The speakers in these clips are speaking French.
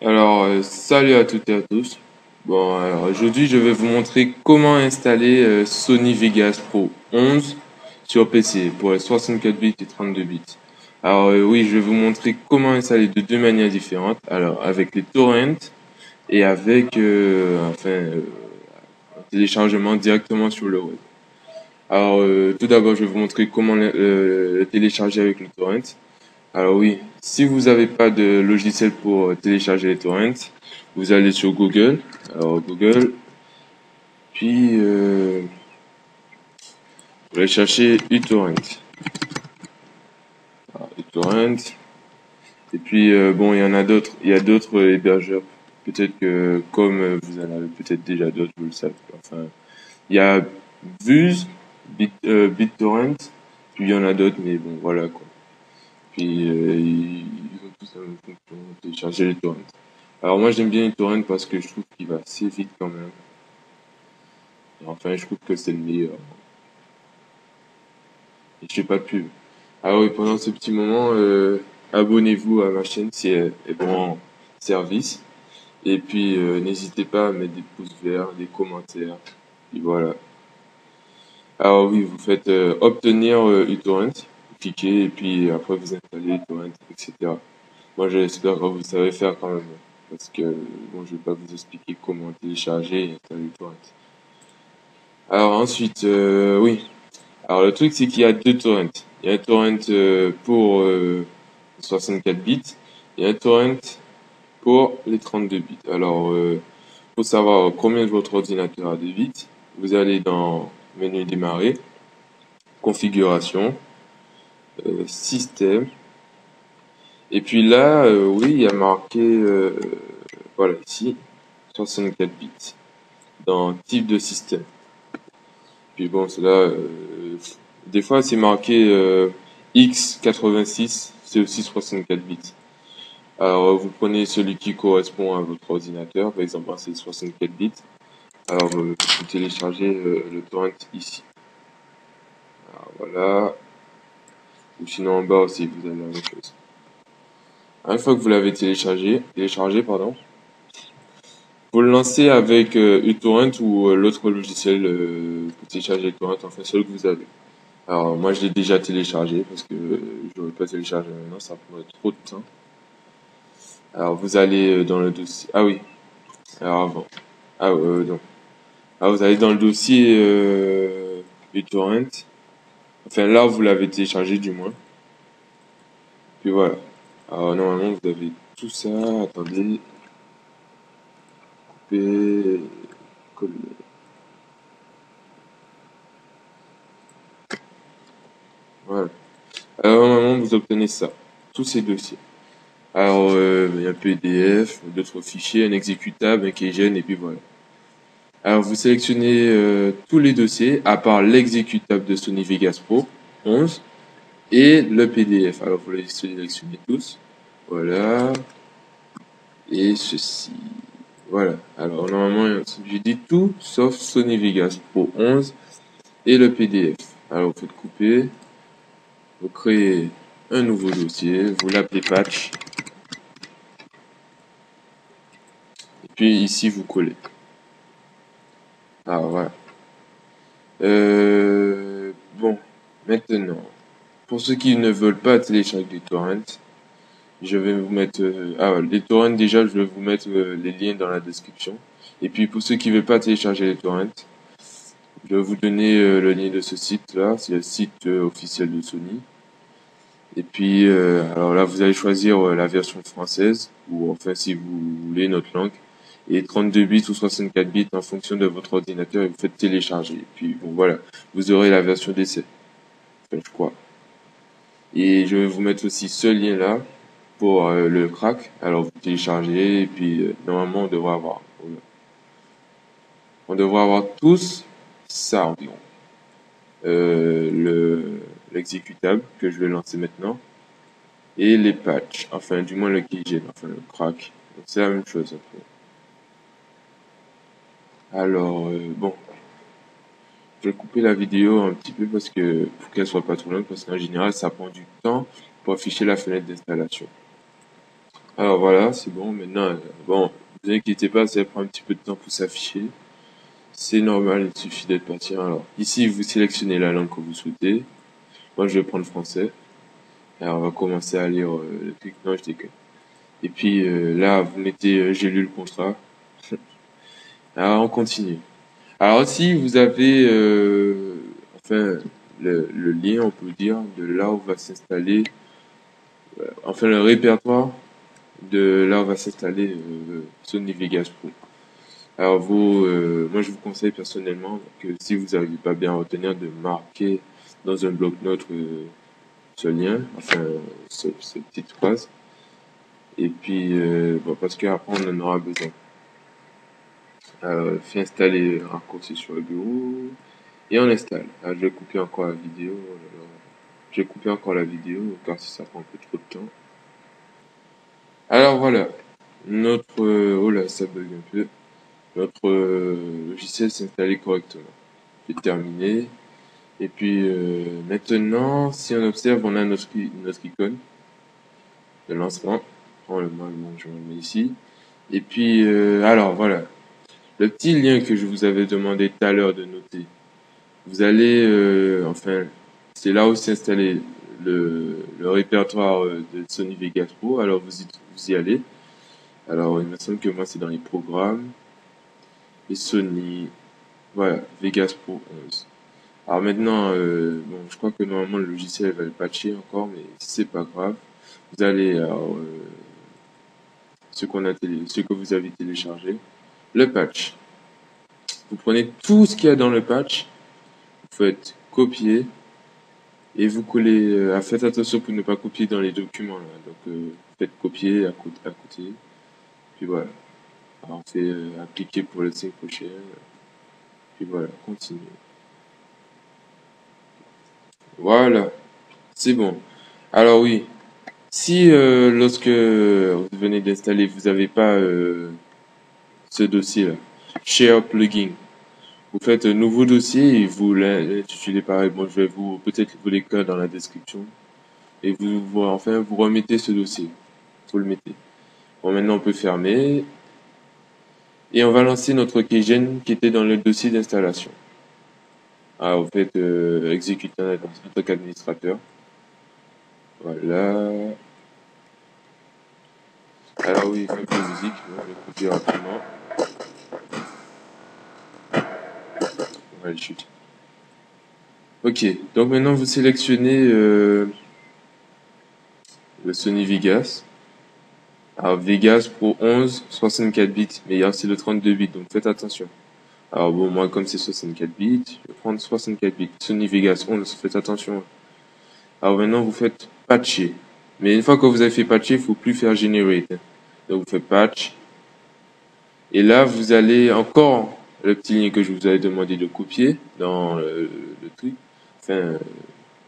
Salut à toutes et à tous. Aujourd'hui, je vais vous montrer comment installer Sony Vegas Pro 11 sur PC pour les 64 bits et 32 bits. Oui, je vais vous montrer comment installer de deux manières différentes. Alors, avec les torrents et avec un téléchargement directement sur le web. Tout d'abord, je vais vous montrer comment le télécharger avec le torrent. Alors oui, si vous n'avez pas de logiciel pour télécharger les torrents, vous allez sur Google. Alors Google, puis vous allez chercher uTorrent. uTorrent. Et puis bon, il y en a d'autres. Il y a d'autres hébergeurs. Peut-être que comme vous en avez peut-être déjà d'autres, vous le savez. Enfin, il y a Vuz, BitTorrent, puis il y en a d'autres, mais bon, voilà quoi. Puis ils ont tous la même fonction, télécharger les torrents. Alors moi j'aime bien uTorrent parce que je trouve qu'il va assez vite quand même. Enfin, je trouve que c'est le meilleur. Et je fais pas de pub. Ah oui, pendant ce petit moment, abonnez-vous à ma chaîne si elle est bon en service. Et puis n'hésitez pas à mettre des pouces verts, des commentaires. Et voilà. Alors oui, vous faites obtenir uTorrent, vous cliquez et puis après vous installez uTorrent, etc. Moi j'espère que vous savez faire quand même. Parce que bon, je vais pas vous expliquer comment télécharger et installer uTorrent. Alors ensuite, oui. Alors le truc c'est qu'il y a deux torrents. Il y a un torrent pour 64 bits et un torrent pour les 32 bits. Alors pour savoir combien de votre ordinateur a de bits, vous allez dans menu démarrer, configuration, système. Et puis là, oui, il y a marqué, voilà ici, 64 bits dans type de système. Puis bon, c'est là, des fois c'est marqué X86, c'est aussi 64 bits. Alors vous prenez celui qui correspond à votre ordinateur, par exemple c'est 64 bits. Alors vous téléchargez le torrent ici. Alors voilà. Ou sinon en bas aussi vous avez la même chose. Une fois que vous l'avez téléchargé pardon, vous le lancez avec uTorrent ou l'autre logiciel pour télécharger le torrent, enfin celui que vous avez. Alors moi je l'ai déjà téléchargé parce que je n'aurais pas téléchargé maintenant, ça prendrait trop de temps. Alors vous allez dans le dossier. Ah oui. Alors avant. Non. Alors vous allez dans le dossier uTorrent. Enfin là vous l'avez téléchargé du moins. Puis voilà. Alors normalement vous avez tout ça. Attendez. Couper. Coller. Voilà. Alors normalement vous obtenez ça. Tous ces dossiers. Alors il y a un PDF, d'autres fichiers, un exécutable, un keygen et puis voilà. Alors vous sélectionnez tous les dossiers à part l'exécutable de Sony Vegas Pro 11 et le PDF. Alors vous les sélectionnez tous. Voilà. Et ceci. Voilà. Alors normalement j'ai dit tout sauf Sony Vegas Pro 11 et le PDF. Alors vous faites couper. Vous créez un nouveau dossier. Vous l'appelez patch. Et puis ici vous collez. Alors voilà. Bon, maintenant, pour ceux qui ne veulent pas télécharger des torrents, je vais vous mettre... les torrents déjà, je vais vous mettre les liens dans la description. Et puis pour ceux qui ne veulent pas télécharger les torrents, je vais vous donner le lien de ce site-là, c'est le site officiel de Sony. Et puis, alors là, vous allez choisir la version française, ou enfin si vous voulez notre langue, et 32 bits ou 64 bits en fonction de votre ordinateur, et vous faites télécharger. Et puis bon voilà, vous aurez la version d'essai, enfin, je crois. Et je vais vous mettre aussi ce lien-là pour le crack. Alors vous téléchargez, et puis normalement on devrait avoir tous ça environ. L'exécutable que je vais lancer maintenant. Et les patchs, enfin du moins le keygen, enfin le crack. Donc c'est la même chose après. Alors bon, je vais couper la vidéo un petit peu parce que pour qu'elle soit pas trop longue, parce qu'en général ça prend du temps pour afficher la fenêtre d'installation. Alors voilà, c'est bon. Maintenant, bon, vous inquiétez pas, ça prend un petit peu de temps pour s'afficher. C'est normal, il suffit d'être patient. Alors, ici, vous sélectionnez la langue que vous souhaitez. Moi, je vais prendre français. Alors, on va commencer à lire le truc. Non, je déconne. Et puis là, vous mettez j'ai lu le contrat. Alors, on continue. Alors, aussi, vous avez enfin le lien, on peut dire, de là où va s'installer, enfin le répertoire de là où va s'installer Sony Vegas Pro. Alors vous, moi je vous conseille personnellement que si vous n'arrivez pas bien à retenir, de marquer dans un bloc-notes ce lien, enfin cette petite phrase, et puis bon, parce qu'après on en aura besoin. Fait installer un raccourci sur le bureau et on installe. Alors, je vais couper encore la vidéo. Oh là là. Je vais couper encore la vidéo car si ça prend un peu trop de temps. Alors voilà, notre oh là ça bug un peu. Notre logiciel s'est installé correctement. C'est terminé. Et puis maintenant, si on observe, on a notre icône de lancement. Je le mets ici. Et puis, alors voilà, le petit lien que je vous avais demandé tout à l'heure de noter. Vous allez, enfin, c'est là où s'est installé le répertoire de Sony Vegas Pro. Alors vous y allez. Alors il me semble que moi c'est dans les programmes et Sony, voilà, Vegas Pro 11. Alors maintenant, bon, je crois que normalement le logiciel va le patcher encore, mais c'est pas grave. Vous allez alors, ce que vous avez téléchargé, le patch. Vous prenez tout ce qu'il y a dans le patch, vous faites copier et vous collez. Faites attention pour ne pas copier dans les documents là. Donc faites copier à côté. Puis voilà. Alors on fait appliquer pour le 5 prochain. Puis voilà, continue. Voilà, c'est bon. Alors oui, si lorsque vous venez d'installer, vous n'avez pas ce dossier-là, Share Plugin, vous faites un nouveau dossier et vous l'intitulez pareil. Bon, je vais vous peut-être vous l'écrire dans la description et enfin vous remettez ce dossier. Vous le mettez. Bon, maintenant on peut fermer et on va lancer notre keygen qui était dans le dossier d'installation. Ah, vous faites exécuter en tant qu'administrateur. Voilà. Alors oui, un peu de musique, je vais couper rapidement. On va le chuter. Ok, donc maintenant vous sélectionnez le Sony Vegas. Alors Vegas Pro 11, 64 bits, mais il y a aussi le 32 bits, donc faites attention. Alors bon, moi comme c'est 64 bits, je vais prendre 64 bits. Sony Vegas 11, faites attention. Alors maintenant vous faites patcher. Mais une fois que vous avez fait patcher, il ne faut plus faire generate. Donc vous faites patch. Et là vous allez encore le petit lien que je vous avais demandé de copier dans le truc, enfin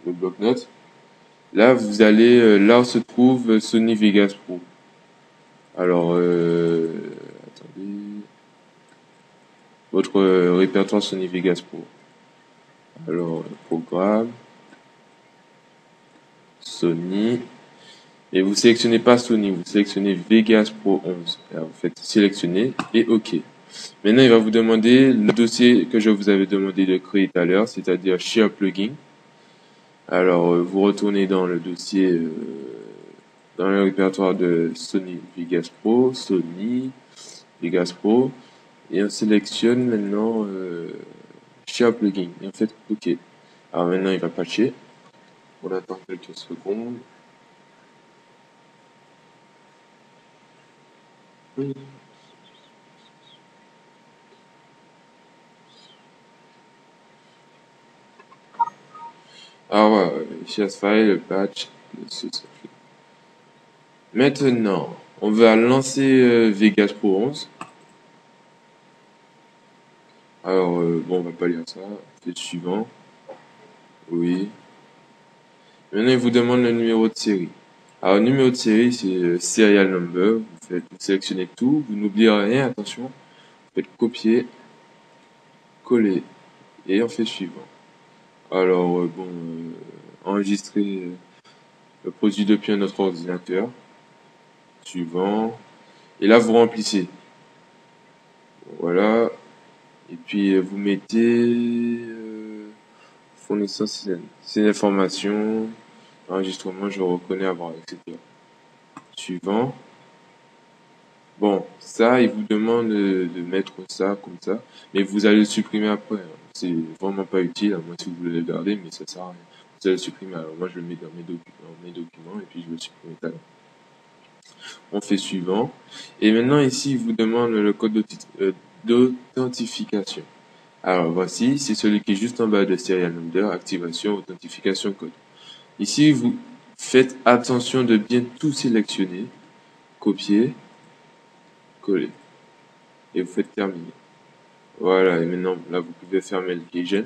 le bloc-notes. Là, vous allez, là où se trouve Sony Vegas Pro. Alors, attendez, votre répertoire Sony Vegas Pro. Alors, programme, Sony, et vous sélectionnez pas Sony, vous sélectionnez Vegas Pro 11. Alors, vous faites sélectionner et OK. Maintenant, il va vous demander le dossier que je vous avais demandé de créer tout à l'heure, c'est-à-dire Share Plugin. Alors, vous retournez dans le dossier, dans le répertoire de Sony Vegas Pro, Sony Vegas Pro, et on sélectionne maintenant Share Plugin. Et en fait, OK. Alors maintenant, il va patcher. On attend quelques secondes. Alors voilà, Share File, le patch. Maintenant, on va lancer Vegas Pro 11. Alors, bon, on va pas lire ça. Peut-être suivant. Oui. Maintenant, il vous demande le numéro de série. Alors, le numéro de série, c'est Serial Number. Vous sélectionnez tout. Vous n'oubliez rien, attention. Vous faites copier, coller. Et on fait suivant. Alors, bon, enregistrer le produit depuis un autre ordinateur. suivant. Et là, vous remplissez. Voilà. Et puis, vous mettez fournissant ces informations, enregistrement, je reconnais avoir, etc. Suivant. Bon, ça, il vous demande de mettre ça comme ça, mais vous allez le supprimer après, hein. C'est vraiment pas utile, à moins si vous voulez le garder, mais ça sert à rien. Vous allez le supprimer. Alors moi, je le mets dans mes documents et puis je vais le supprimer tout à l'heure. On fait suivant. Et maintenant, ici, il vous demande le code d'authentification. Alors voici, c'est celui qui est juste en bas de serial number, activation, authentification, code. Ici, vous faites attention de bien tout sélectionner, copier, coller. Et vous faites terminer. Voilà, et maintenant, là, vous pouvez fermer le Keygen.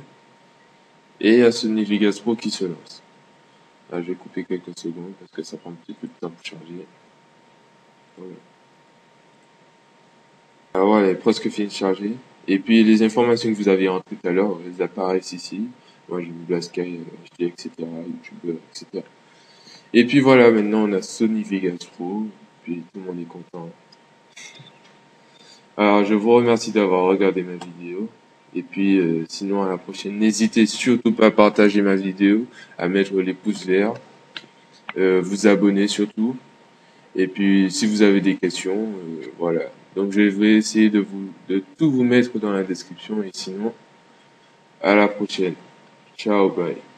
Et il y a ce Navigas Pro qui se lance. Là, je vais couper quelques secondes parce que ça prend un petit peu de temps pour charger. Voilà. Alors voilà, elle est presque fini de charger. Et puis, les informations que vous aviez rentrées tout à l'heure, elles apparaissent ici. Moi, j'ai mis Blasky, HD, etc., YouTube, etc. Et puis voilà, maintenant, on a Sony Vegas Pro. Puis, tout le monde est content. Alors, je vous remercie d'avoir regardé ma vidéo. Et puis, sinon, à la prochaine, n'hésitez surtout pas à partager ma vidéo, à mettre les pouces verts, vous abonner surtout. Et puis, si vous avez des questions, voilà. Donc, je vais essayer de tout vous mettre dans la description. Et sinon, à la prochaine. Ciao, bye.